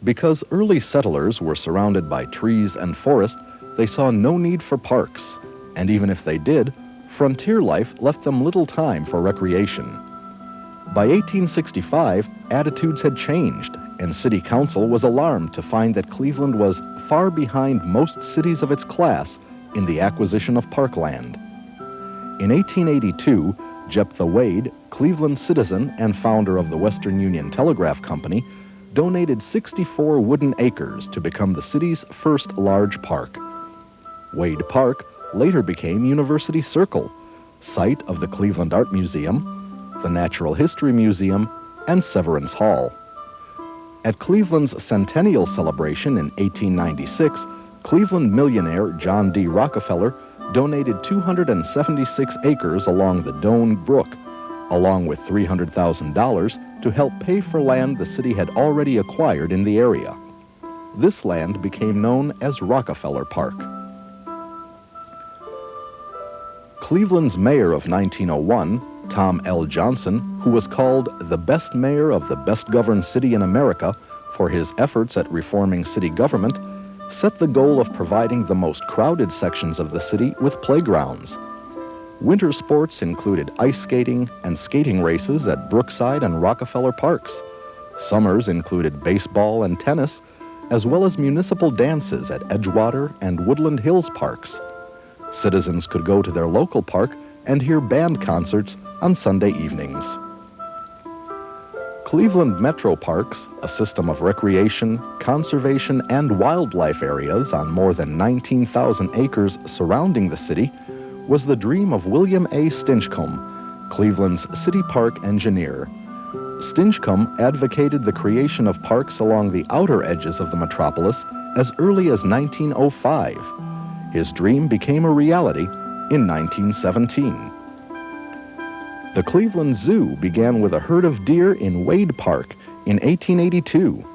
Because early settlers were surrounded by trees and forest, they saw no need for parks, and even if they did, frontier life left them little time for recreation. By 1865, attitudes had changed, and City Council was alarmed to find that Cleveland was far behind most cities of its class in the acquisition of parkland. In 1882, JEPTHA Wade, Cleveland citizen and founder of the Western Union Telegraph Company, donated 64 wooden acres to become the city's first large park. Wade Park later became University Circle, site of the Cleveland Art Museum, the Natural History Museum, and Severance Hall. At Cleveland's centennial celebration in 1896, Cleveland millionaire John D. Rockefeller donated 276 acres along the Doane Brook, along with $300,000 to help pay for land the city had already acquired in the area. This land became known as Rockefeller Park. Cleveland's mayor of 1901, Tom L. Johnson, who was called the best mayor of the best-governed city in America for his efforts at reforming city government, set the goal of providing the most crowded sections of the city with playgrounds. Winter sports included ice skating and skating races at Brookside and Rockefeller Parks. Summers included baseball and tennis, as well as municipal dances at Edgewater and Woodland Hills Parks. Citizens could go to their local park and hear band concerts on Sunday evenings. Cleveland Metro Parks, a system of recreation, conservation, and wildlife areas on more than 19,000 acres surrounding the city, was the dream of William A. Stinchcomb, Cleveland's city park engineer. Stinchcomb advocated the creation of parks along the outer edges of the metropolis as early as 1905. His dream became a reality in 1917. The Cleveland Zoo began with a herd of deer in Wade Park in 1882.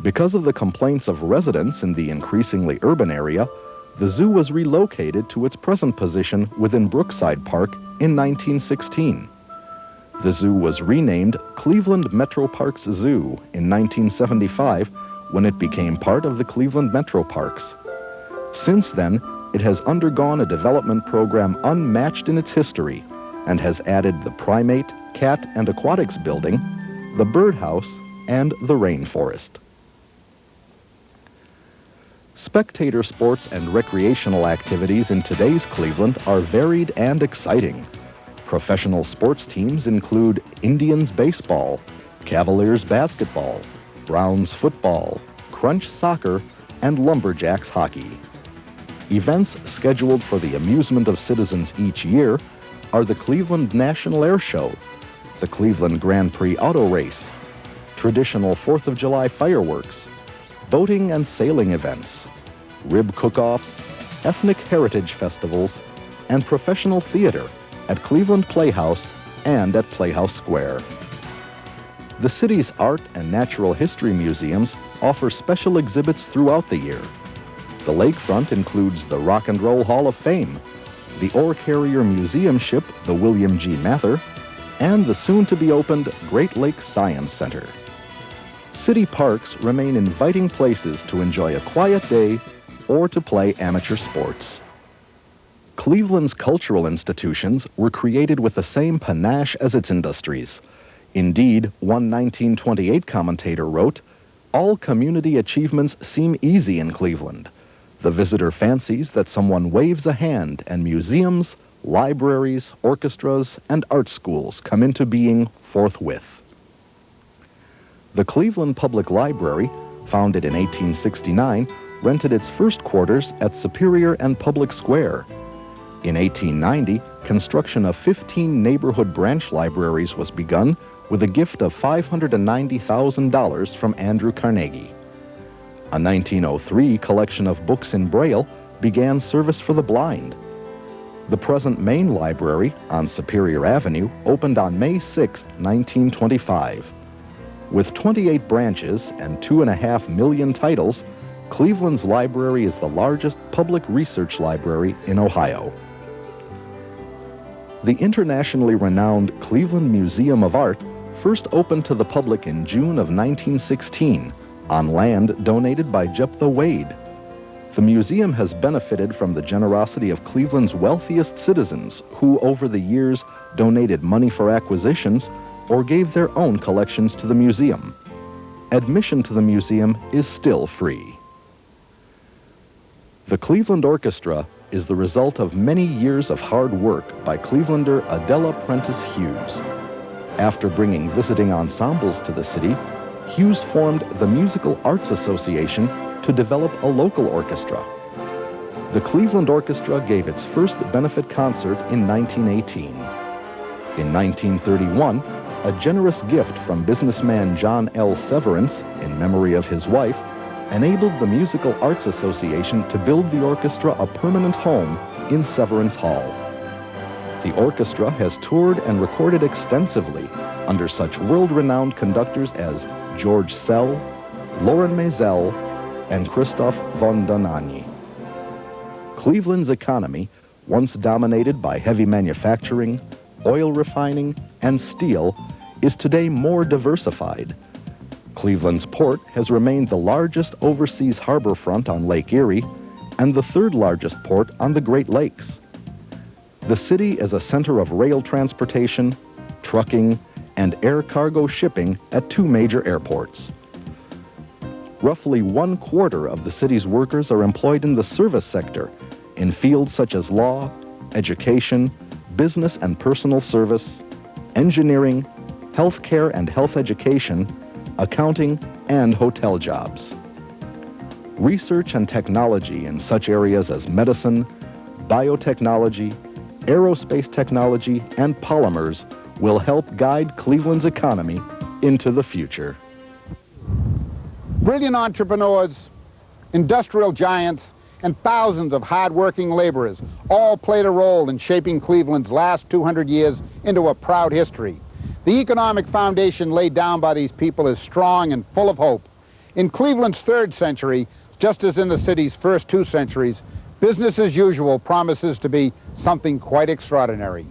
Because of the complaints of residents in the increasingly urban area, the zoo was relocated to its present position within Brookside Park in 1916. The zoo was renamed Cleveland Metro Parks Zoo in 1975 when it became part of the Cleveland Metro Parks. Since then, it has undergone a development program unmatched in its history and has added the primate, cat, and aquatics building, the birdhouse, and the rainforest. Spectator sports and recreational activities in today's Cleveland are varied and exciting. Professional sports teams include Indians baseball, Cavaliers basketball, Browns football, Crunch soccer, and Lumberjacks hockey. Events scheduled for the amusement of citizens each year are the Cleveland National Air Show, the Cleveland Grand Prix Auto Race, traditional 4th of July fireworks, boating and sailing events, rib cook-offs, ethnic heritage festivals, and professional theater at Cleveland Playhouse and at Playhouse Square. The city's art and natural history museums offer special exhibits throughout the year. The lakefront includes the Rock and Roll Hall of Fame, the ore carrier museum ship, the William G. Mather, and the soon-to-be-opened Great Lakes Science Center. City parks remain inviting places to enjoy a quiet day or to play amateur sports. Cleveland's cultural institutions were created with the same panache as its industries. Indeed, one 1928 commentator wrote, "All community achievements seem easy in Cleveland. The visitor fancies that someone waves a hand and museums, libraries, orchestras, and art schools come into being forthwith." The Cleveland Public Library, founded in 1869, rented its first quarters at Superior and Public Square. In 1890, construction of 15 neighborhood branch libraries was begun with a gift of $590,000 from Andrew Carnegie. A 1903 collection of books in Braille began service for the blind. The present main library on Superior Avenue opened on May 6, 1925. With 28 branches and 2.5 million titles, Cleveland's library is the largest public research library in Ohio. The internationally renowned Cleveland Museum of Art first opened to the public in June of 1916, on land donated by JEPTHA Wade. The museum has benefited from the generosity of Cleveland's wealthiest citizens who, over the years, donated money for acquisitions or gave their own collections to the museum. Admission to the museum is still free. The Cleveland Orchestra is the result of many years of hard work by Clevelander Adella Prentiss Hughes. After bringing visiting ensembles to the city, Hughes formed the Musical Arts Association to develop a local orchestra. The Cleveland Orchestra gave its first benefit concert in 1918. In 1931, a generous gift from businessman John L. Severance, in memory of his wife, enabled the Musical Arts Association to build the orchestra a permanent home in Severance Hall. The orchestra has toured and recorded extensively under such world-renowned conductors as George Szell, Loren Maisel, and Christoph von Dohnanyi. Cleveland's economy, once dominated by heavy manufacturing, oil refining, and steel, is today more diversified. Cleveland's port has remained the largest overseas harbor front on Lake Erie and the third largest port on the Great Lakes. The city is a center of rail transportation, trucking, and air cargo shipping at two major airports. Roughly 1/4 of the city's workers are employed in the service sector in fields such as law, education, business and personal service, engineering, healthcare and health education, accounting, and hotel jobs. Research and technology in such areas as medicine, biotechnology, aerospace technology, and polymers will help guide Cleveland's economy into the future. Brilliant entrepreneurs, industrial giants, and thousands of hard-working laborers all played a role in shaping Cleveland's last 200 years into a proud history. The economic foundation laid down by these people is strong and full of hope. In Cleveland's third century, just as in the city's first 2 centuries, business as usual promises to be something quite extraordinary.